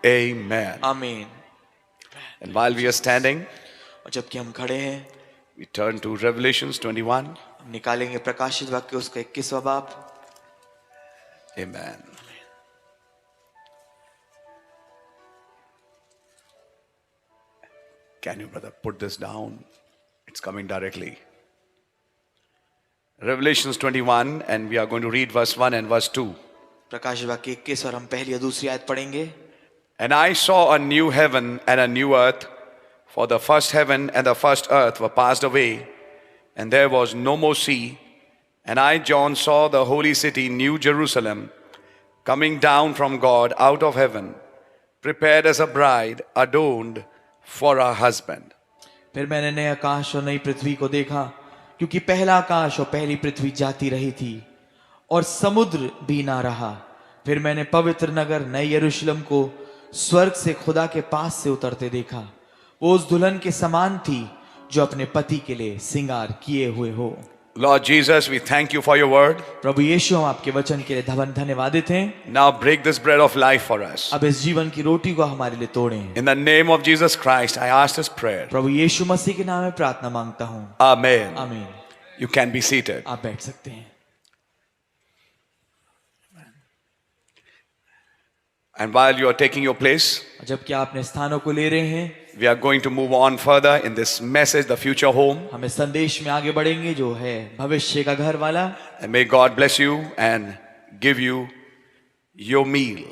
Amen. आमीन। And while we are standing, और जबकि हम खड़े हैं, we turn to Revelations 21. हम निकालेंगे प्रकाशित वाक्य उसका 21वां बाब। Amen. Can you, brother, put this down? It's coming directly. Revelations 21, and we are going to read verse 1 and verse 2. प्रकाशित वाक्य 21 और हम पहली और दूसरी आयत पढ़ेंगे। And I saw a new heaven and a new earth, for the first heaven and the first earth were passed away, and there was no more sea. And I, John, saw the holy city, New Jerusalem, coming down from God out of heaven, prepared as a bride adorned for her husband. फिर मैंने नए आकाश और नई पृथ्वी को देखा, क्योंकि पहला आकाश और पहली पृथ्वी जाती रही थी और समुद्र भी ना रहा। फिर मैंने पवित्र नगर नए यरूशलेम को स्वर्ग से खुदा के पास से उतरते देखा। वो उस दुल्हन के समान थी जो अपने पति के लिए श्रृंगार किए हुए हो। Lord Jesus, we thank you for your word. प्रभु यीशु, हम आपके वचन के लिए धन्यवादित हैं। Now break this bread of life for us. अब इस जीवन की रोटी को हमारे लिए तोड़ें। In the name of Jesus Christ, I ask this prayer. प्रभु यीशु मसीह के नाम में प्रार्थना मांगता हूँ। Amen. आमीन। You can be seated. आप बैठ सकते हैं। And while you are taking your place, जबकि आपने स्थानों को ले रहे हैं, we are going to move on further in this message, the future home. हमें संदेश में आगे बढ़ेंगे जो है भविष्य का घर वाला। And may God bless you and give you your meal.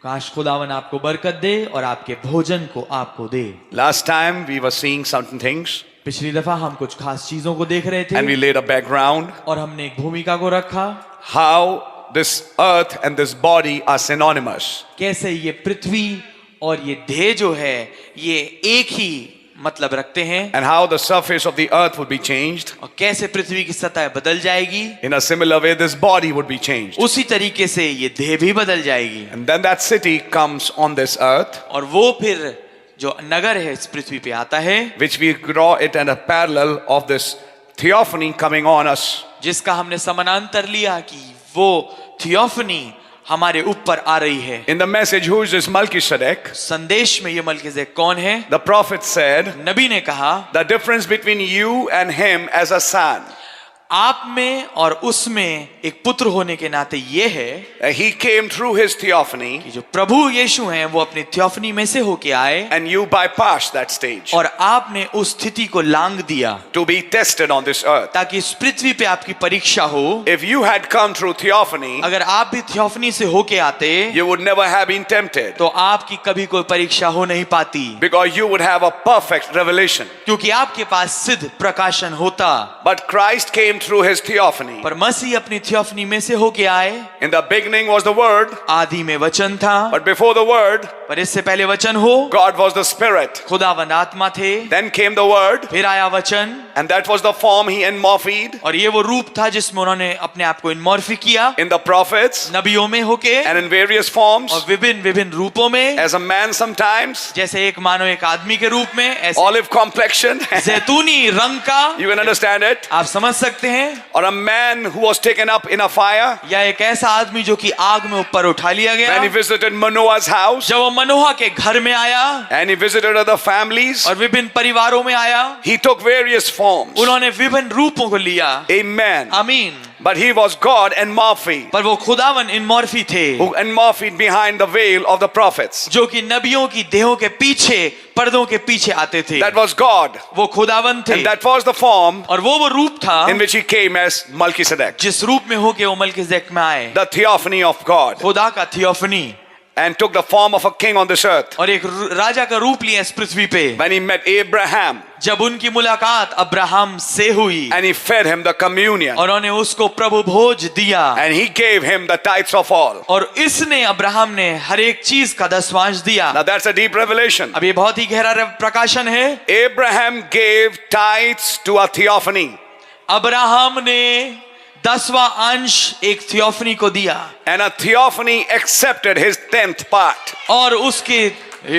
काश खुदावन आपको बरकत दे और आपके भोजन को आपको दे। Last time we were seeing certain things पिछली दफा हम कुछ खास चीजों को देख रहे थे and we laid a background और हमने एक भूमिका को रखा। how this earth and this body are synonymous. कैसे ये पृथ्वी और ये देह जो है ये एक ही मतलब रखते हैं। And how the surface of the earth would be changed. और कैसे पृथ्वी की सतह बदल जाएगी। In a similar way, this body would be changed. उसी तरीके से ये देह भी बदल जाएगी। And then that city comes on this earth, और वो फिर जो नगर है इस पृथ्वी पे आता है, which we draw it in a parallel of this theophany coming on us. जिसका हमने समानांतर लिया कि वो थियोफनी हमारे ऊपर आ रही है। In the message, who is this Melchizedek? संदेश में ये मलकीसेदेक कौन है? The prophet said, नबी ने कहा, the difference between you and him as a son. आप में और उसमें एक पुत्र होने के नाते ये है He came through his theophany, कि जो प्रभु यीशु हैं वो अपनी थियोफनी में से होके आए and you bypassed that stage और आपने उस स्थिति को लांग दिया to be tested on this earth. ताकि इस पृथ्वी पे आपकी परीक्षा हो। If you had come through theophany, अगर आप भी थियोफनी से होके आते you would never have been tempted, तो आपकी कभी कोई परीक्षा हो नहीं पाती, because you would have a perfect revelation. क्योंकि आपके पास सिद्ध प्रकाशन होता। But Christ came through his theophany. पर मसीह अपनी थियोफनी में से होके आए। In the beginning was the word, आदि में वचन था, but before the word, पर इससे पहले वचन हो, God was the spirit. खुदावंद आत्मा थे। Then came the word, फिर आया वचन, and that was the form he enmorphed और ये वो रूप था जिसमें उन्होंने अपने आप को इनमॉर्फी किया, in the prophets नबियों में होके and in various forms, और विभिन्न विभिन्न रूपों में, as a man sometimes, जैसे एक मानो एक आदमी के रूप में, ऐसे olive complexion. जैतूनी रंग का, You can understand it. आप समझ सकते हैं, Or a man who was taken up in a fire या एक ऐसा आदमी जो कि आग में ऊपर उठा लिया when he गया। visited Manoah's house, जब वो मनोहा के घर में आया and he visited other families. और विभिन्न परिवारों में आया, He took various forms. उन्होंने विभिन्न रूपों को लिया। Amen. आमीन। But he was God enmorphed, पर वो खुदावन इनमॉर्फी थे, who enmorphed behind the veil of the prophets. जो कि नबियों की देहों के पीछे, पर्दों के पीछे आते थे। That was God. वो खुदावन थे, And that was the form और वो रूप था in which he came as Melchizedek, जिस रूप में होके वो मलकीसेदेक में आए, the theophany of God, खुदा का theophany, and took the form of a king on this earth. और एक राजा का रूप लिया इस पृथ्वी पे। When he met Abraham, जब उनकी मुलाकात अब्राहम से हुई and he fed him the communion, और उन्होंने उसको प्रभु भोज दिया, and he gave him the tithes of all. और इसने अब्राहम ने हर एक चीज का दसवांश दिया। Now that's a deep revelation. अब ये बहुत ही गहरा प्रकाशन है। Abraham gave tithes to a theophany. Abraham ने 10वां अंश एक थियोफनी को दिया, And a theophany accepted his 10th part. और उसकी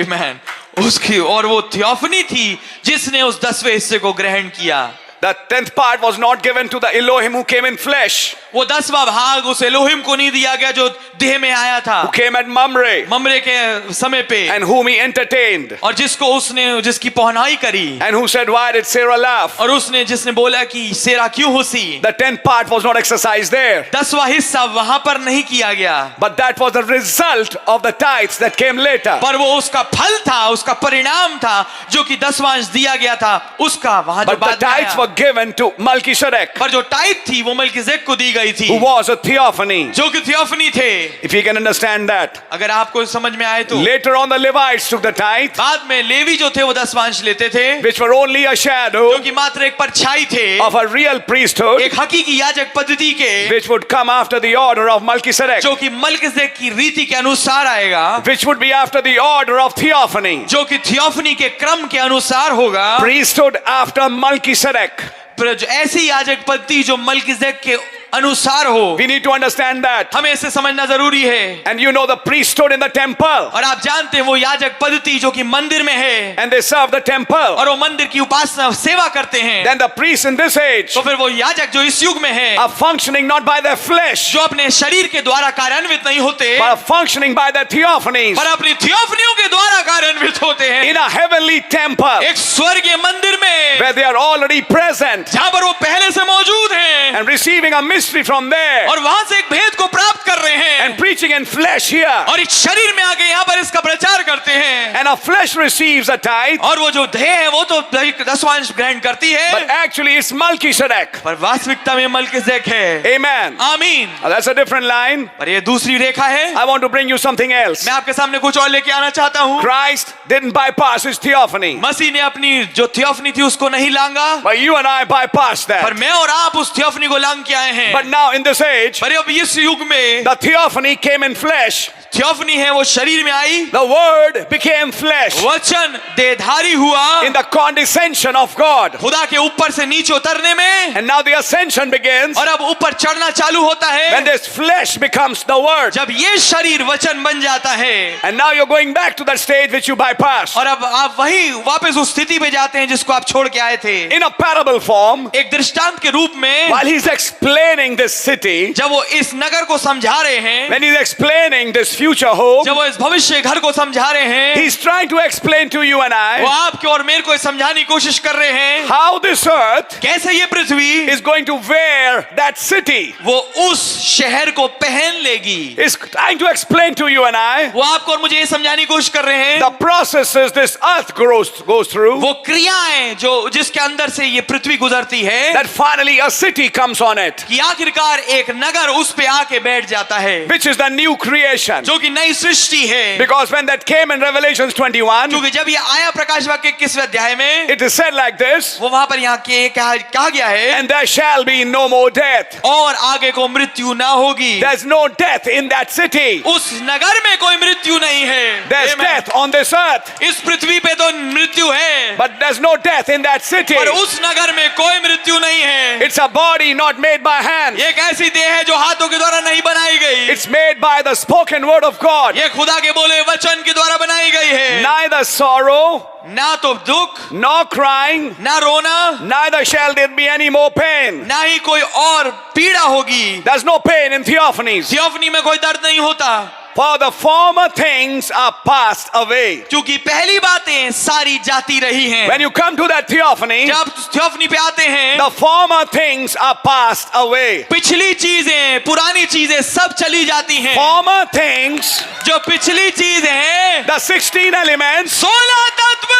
आमेन, उसकी और वो थियोफनी थी जिसने उस 10वें हिस्से को ग्रहण किया। The 10th part was not given to the Elohim who came in flesh, वो 10वां भाग उस एलोहिम को नहीं दिया गया जो देह में आया था, who came at Mamre, ममरे के समय पे, and whom he entertained, और जिसकी पहनाई करी, and who said, why did Sarah laugh? और जिसने बोला कि सेरा क्यों हंसी। The 10th part was not exercised there, 10वां हिस्सा वहां पर नहीं किया गया, but that was the result of the tithes that came later. पर वो उसका फल था, उसका परिणाम था जो कि 10वां अंश दिया गया था, उसका वहां जो But the बाद में tithes आया। were given to Melchizedek, पर जो टाइप थी वो मलकीसेदेक को दी गई थी, who was a theophany. जो कि थियोफनी थे। If you can understand that. अगर आपको समझ में आए तो Later on, the Levites took the tithe, बाद में लेवी जो थे वो 10वां अंश लेते थे, which were only a shadow जो कि मात्र एक परछाई थे of a real priesthood, एक हकीकी याजक पद्धति के, which would come after the order of Melchizedek, जो कि मलकीसेदेक की रीति के अनुसार आएगा, which would be after the order of theophany. जो कि थियोफनी के क्रम के अनुसार होगा। Priesthood after Melchizedek. पर जो ऐसी याजक पद्धति जो मलकीसेदेक के अनुसार हो, We need to understand that. हमें इसे समझना जरूरी है। And you know the priesthood in the temple, और आप जानते हैं वो याजक पद्धति जो कि मंदिर में है, and they serve the temple. और वो मंदिर की उपासना सेवा करते हैं, Then the priests in this age तो फिर वो याजक जो इस युग में है, are functioning not by their flesh, जो अपने शरीर के द्वारा कार्यान्वित नहीं होते, but are functioning by their theophanies पर अपनी थियोफनियों के द्वारा कार्यान्वित होते हैं in a heavenly temple एक स्वर्गीय मंदिर में, where they are already present जहां पर वो पहले से मौजूद हैं, and receiving a mystery from there और वहां से एक भेद को प्राप्त कर रहे हैं, and preaching in flesh here. और इस शरीर में आके यहाँ पर इसका प्रचार करते हैं। And a flesh receives a tithe, और वो जो देह है वो तो 10वां अंश ग्रहण करती but है, actually it's Melchizedek. पर वास्तविकता में मलकीसेदेक है। Amen. आमीन। Now that's a different line. पर ये दूसरी रेखा है। I want to bring you something else. मैं आपके सामने कुछ और लेके आना चाहता हूँ। Christ didn't bypass his theophany, मसीह ने अपनी जो थियोफनी थी उसको नहीं लांगा, but you and I bypassed पर that. मैं और आप उस थियोफनी को लांग के आए हैं। But now in this age, पर अब इस युग में the theophany came in flesh. Theophany है वो शरीर में आई, The word became flesh वचन देहधारी हुआ, in the condescension of God. खुदा के ऊपर से नीचे उतरने में, And now the ascension begins और अब ऊपर चढ़ना चालू होता when है this flesh becomes the word. जब ये शरीर वचन बन जाता है। And now you're going back to that stage which you bypassed. और अब आप वही वापस उस स्थिति पे जाते हैं जिसको आप छोड़ के आए थे, In a parable form, एक दृष्टांत के रूप में। while he's explaining this city, जब वो इस नगर को समझा रहे हैं, when he's explaining this future home, जब वो इस भविष्य घर को समझा रहे हैं, he's trying to explain to you and वो I आपके और मेरे को समझाने की कोशिश कर रहे हैं how this earth कैसे ये पृथ्वी is going to wear that city. वो उस शहर को पहन लेगी। He's trying to explain to you and I वो आपको और मुझे ये समझाने की कोशिश कर रहे हैं the processes this earth goes through, वो क्रियाएं जो जिसके अंदर से ये पृथ्वी गुजरती है, that finally a city comes on it, कि आखिरकार एक नगर उस पे आके बैठ जाता है, which is the new creation. जो कि नई सृष्टि है। Because when that came in Revelations 21, क्योंकि जब ये आया प्रकाश वाक्य 21वें अध्याय में, it is said like this, वो वहां पर यहाँ के कहा गया है, and there shall be no more death. और आगे को मृत्यु ना होगी। There's no death in that city. उस नगर में कोई मृत्यु नहीं है। There's Amen. death on this earth, इस पृथ्वी पे तो मृत्यु है, but there's no death in that city. पर उस नगर में कोई मृत्यु नहीं है। It's a body not made by hands. एक ऐसी देह है जो हाथों के द्वारा नहीं बनाई गई, It's made by the spoken word of God. ये खुदा के बोले वचन के द्वारा बनाई गई है। Neither sorrow, ना तो दुख, nor crying, ना रोना, neither shall there be any more pain. ना ही कोई और पीड़ा होगी। There's no pain in theophanies. Theophany में कोई दर्द नहीं होता, For the former things are passed away. क्योंकि पहली बातें सारी जाती रही हैं। When you come to that theophany, जब आप थियोफनी पे आते हैं, the former things are passed away. पिछली चीजें, पुरानी चीजें सब चली जाती हैं। Former things, जो पिछली चीजें हैं, the 16 elements, 16 तत्व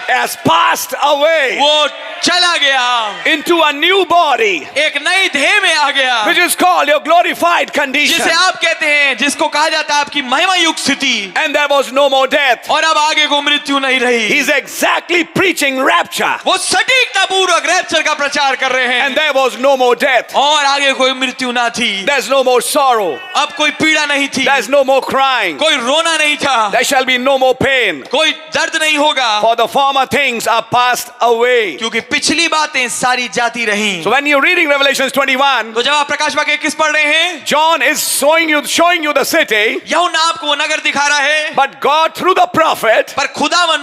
has passed away वो चला गया, into a new body, एक नई देह में आ गया, which is called your glorified condition. जिसे आप कहते हैं, जिसको कहा जाता है आपकी महिमा युक्त स्थिति। And there was no more death. और अब आगे को मृत्यु नहीं रही। He's exactly preaching rapture. वो सटीकता पूर्वक रैप्चर का प्रचार कर रहे हैं, And there was no more death. और आगे कोई मृत्यु ना थी। There's no more sorrow. अब कोई पीड़ा नहीं थी, There's no more crying. कोई रोना नहीं था, There shall be no more pain. कोई दर्द नहीं होगा, For the former things are passed away. क्योंकि पिछली बातें सारी जाती रहीं। So when you're reading Revelations 21, तो जब आप प्रकाश वाक्य 21 पढ़ रहे हैं, John is showing you the city, यूहन्ना आपको वो नगर दिखा रहा है, but God through the prophet पर खुदावन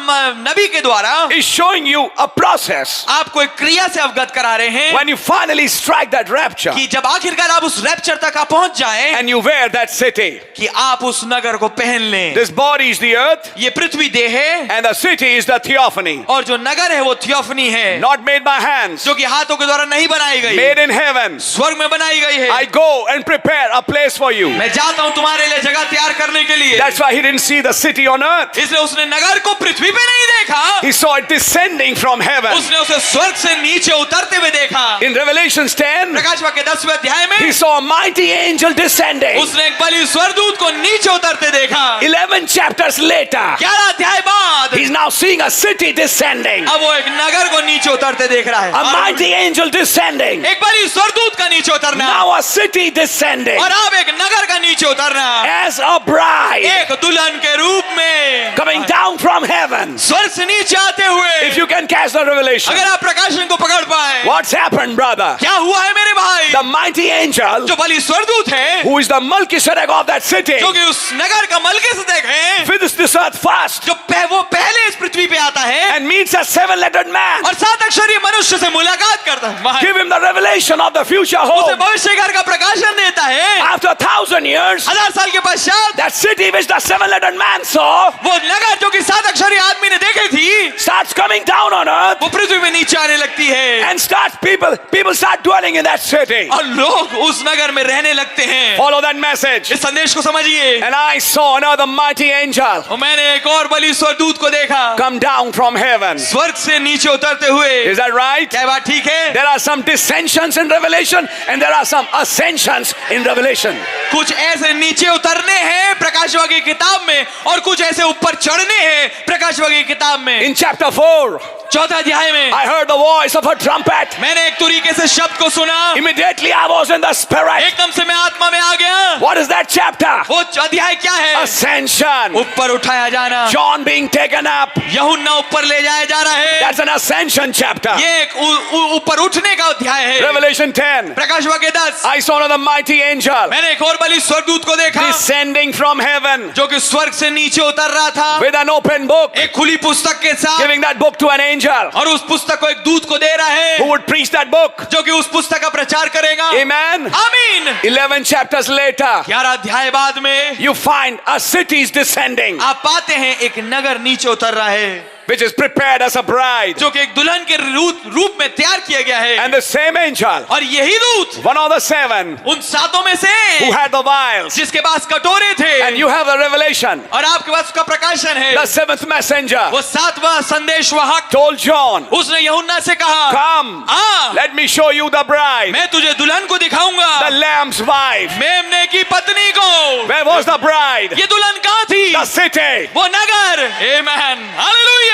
नबी के द्वारा is showing you a process. आपको एक क्रिया से अवगत करा रहे हैं When you finally strike that rapture कि जब आखिरकार आप उस रैप्चर तक आप पहुंच जाएं and you wear that city, कि आप उस नगर को पहन लें। this body is the earth ये पृथ्वी देह है and the city is the theophany, और जो नगर है वो थियोफनी है, not made by hands, जो कि हाथों के द्वारा नहीं बनाई गई, made in heaven. स्वर्ग में बनाई गई है। I go and prepare a place for you. मैं जाता हूं तुम्हारे लिए जगह तैयार करने के लिए। That's why he didn't see the city on earth. इसलिए उसने नगर को पृथ्वी पे नहीं देखा, He saw it descending from heaven. उसने उसे स्वर्ग से नीचे उतरते हुए देखा। In Revelations 10, प्रकाश वाक्य 10वें अध्याय में he saw a mighty angel descending. उसने एक बलि स्वर्गदूत को नीचे उतरते देखा। 11 chapters later, 11 अध्याय बाद he's now seeing a city descending. अब वो एक नगर को नीचे उतरते देख रहा है। A mighty angel descending. एक बलि स्वर्गदूत का नीचे उतरना Now a city descending और अब एक नगर का नीचे उतरना, as a bride एक दुल्हन के रूप में coming down from heaven. स्वर्ग से नीचे आते हुए। If you can catch the revelation, अगर आप प्रकाशन को पकड़ पाए, what's happened, brother? क्या हुआ है मेरे भाई? The mighty angel, जो बलि स्वर्गदूत है, who is the Melchizedek of that city, जो कि उस नगर का मलकिसदेक है, visits this earth first जो वो पहले इस पृथ्वी पे आता है and meets a 7-lettered man. और 7 अक्षरीय मनुष्य से मुलाकात करता है, Give him the revelation of the future उसे home. भविष्य घर का प्रकाशन देता है। After 1,000 years, 1000 साल के पश्चात that city which the 7-lettered man saw वो नगर जो कि 7 अक्षरीय आदमी ने देखी थी, starts coming down on earth वो पृथ्वी पे नीचे आने लगती है and starts people start dwelling in that city. और लोग उस नगर में रहने लगते हैं। Follow that message. इस संदेश को समझिए। And I saw another mighty angel और मैंने एक और बलि स्वर्गदूत को देखा, come down from heaven. स्वर्ग से नीचे उतरते हुए। Is that right? क्या बात ठीक है? There are some dissensions in Revelation and there are some ascensions in Revelation. कुछ ऐसे नीचे उतरने हैं प्रकाशवाक्य की किताब में और कुछ ऐसे ऊपर चढ़ने हैं प्रकाशवाक्य की किताब में। In chapter 4, 4 अध्याय में I heard the voice of a trumpet. मैंने एक तरीके से शब्द को सुना, Immediately I was in the spirit. एकदम से मैं आत्मा में आ गया। What is that chapter? वो अध्याय क्या है? Ascension. ऊपर उठाया जाना, John being taken up. यूहन्ना ऊपर ले जाया जा रहा है। That's an ascension chapter. ये एक ऊपर उठने का अध्याय है। Revelation 10. प्रकाशवाक्य 10 I saw another mighty angel मैंने एक और बलि स्वर्गदूत को देखा descending from heaven जो कि स्वर्ग से नीचे उतर रहा था with an open book, एक खुली पुस्तक के साथ, giving that book to an angel और उस पुस्तक को एक दूत को दे रहा है who would preach that book. जो कि उस पुस्तक का प्रचार करेगा। Amen. आमीन। 11 chapters later, 11 अध्याय बाद में you find a city is descending, आप पाते हैं एक नगर नीचे उतर रहा है which is prepared as a bride. जो कि एक दुल्हन के रूप में तैयार किया गया है। And the same angel, और यही दूत one of the 7 उन 7 में से who had the vials, जिसके पास कटोरे थे, and you have the revelation, और आपके पास उसका प्रकाशन है, the 7th messenger वो 7वां संदेशवाहक told John, उसने यूहन्ना से कहा, come, uh, let me show you the bride, मैं तुझे दुल्हन को दिखाऊंगा, the lamb's wife. मेमने की पत्नी को। Where was the bride? ये दुल्हन कहाँ थी? The city. वो नगर। आमीन, hallelujah.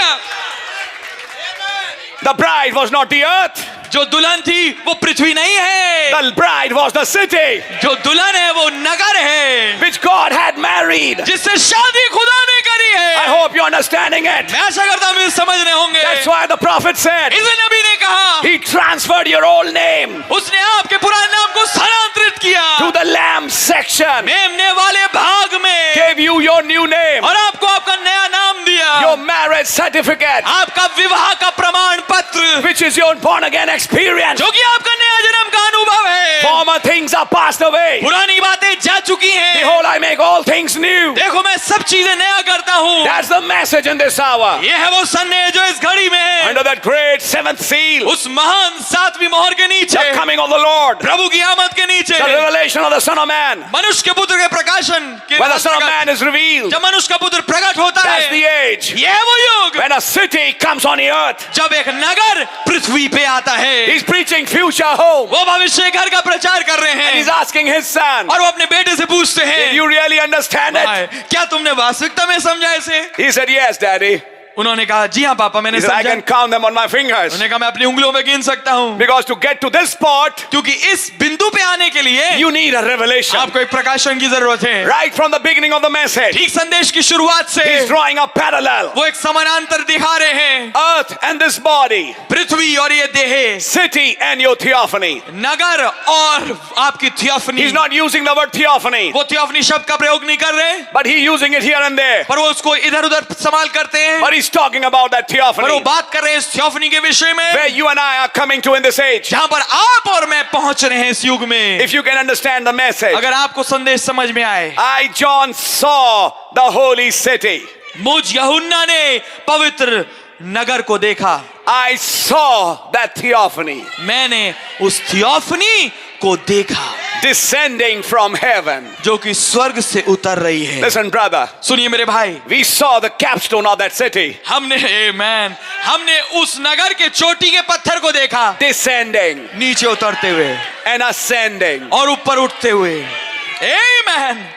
The bride was not the earth. जो दुल्हन थी वो पृथ्वी नहीं है, The bride was the city जो दुल्हन है वो नगर है which God had married. जिससे शादी खुदा ने करी I है। hope you're understanding it. मैं आशा करता हूं आप समझ रहे होंगे। That's why the prophet said, इसे नबी ने कहा, He transferred your old name उसने आपके पुराने नाम को स्थानांतरित किया to the lamb section, मेमने वाले भाग में gave you your new name, और आपको आपका नया नाम दिया, your marriage certificate, आपका विवाह का प्रमाण पत्र, which is your born again experience. जो कि आपका नया जन्म का अनुभव है। Former things are passed away. पुरानी बातें जा चुकी हैं, Behold, I make all things new. देखो मैं सब चीजें नया करता हूँ। That's the message in this hour. ये है वो संदेश जो इस घड़ी में है, Under that great 7th seal, उस महान 7वीं मोहर के नीचे, the coming of the Lord, प्रभु की आमद के नीचे, the revelation of the Son of Man. मनुष्य के पुत्र के प्रकाशन के When the Son of Man is revealed, जब मनुष्य का पुत्र प्रकट होता that's है, the age. ये है वो युग When a city comes on the earth, जब एक नगर पृथ्वी पे आता है। he's preaching future home. वो भविष्य घर का प्रचार कर रहे And he's हैं asking his son, और वो अपने बेटे से पूछते did हैं, you really understand it? क्या तुमने वास्तविकता में समझा इसे? He said, yes, daddy. उन्होंने कहा जी हाँ पापा, मैंने He said, I समझा। can count them on my fingers. उन्होंने कहा मैं अपनी उंगलियों में गिन सकता हूँ। Because to get to this spot, क्योंकि इस बिंदु पे आने के लिए you need a revelation. आपको एक प्रकाशन की जरूरत है। Right from the beginning of the message, ठीक संदेश की शुरुआत से he's drawing a parallel. वो एक समानांतर दिखा रहे हैं। Earth and this body, पृथ्वी और ये देह, city and your theophany. नगर और आपकी theophany. He's not using the word theophany, वो थियोफनी शब्द का प्रयोग नहीं कर रहे, but he's using it here and there. पर वो उसको इधर उधर इस्तेमाल करते हैं। But he's talking about that पर वो theophany बात कर रहे हैं इस थियोफनी के विषय में, where you and I are coming to in this age. जहां पर आप और मैं पहुंच रहे हैं इस युग में। If you can understand the message, अगर आपको संदेश समझ में आए, I, John, saw the holy city. मुझ यूहन्ना ने पवित्र नगर को देखा। I saw that theophany मैंने उस थियोफनी को देखा descending from heaven. जो कि स्वर्ग से उतर रही है। Listen, brother, सुनिए मेरे भाई, we saw the capstone of that city हमने उस नगर के चोटी के पत्थर को देखा, descending नीचे उतरते हुए and ascending. और ऊपर उठते हुए। आमेन।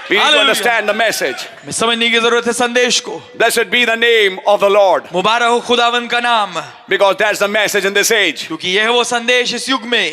We need to Hallelujah. understand the message. मैं समझने की जरूरत है संदेश को। Blessed be the name of the Lord, मुबारक हो खुदावंद का नाम, because that's the message in this age. क्योंकि यह है वो संदेश इस युग में।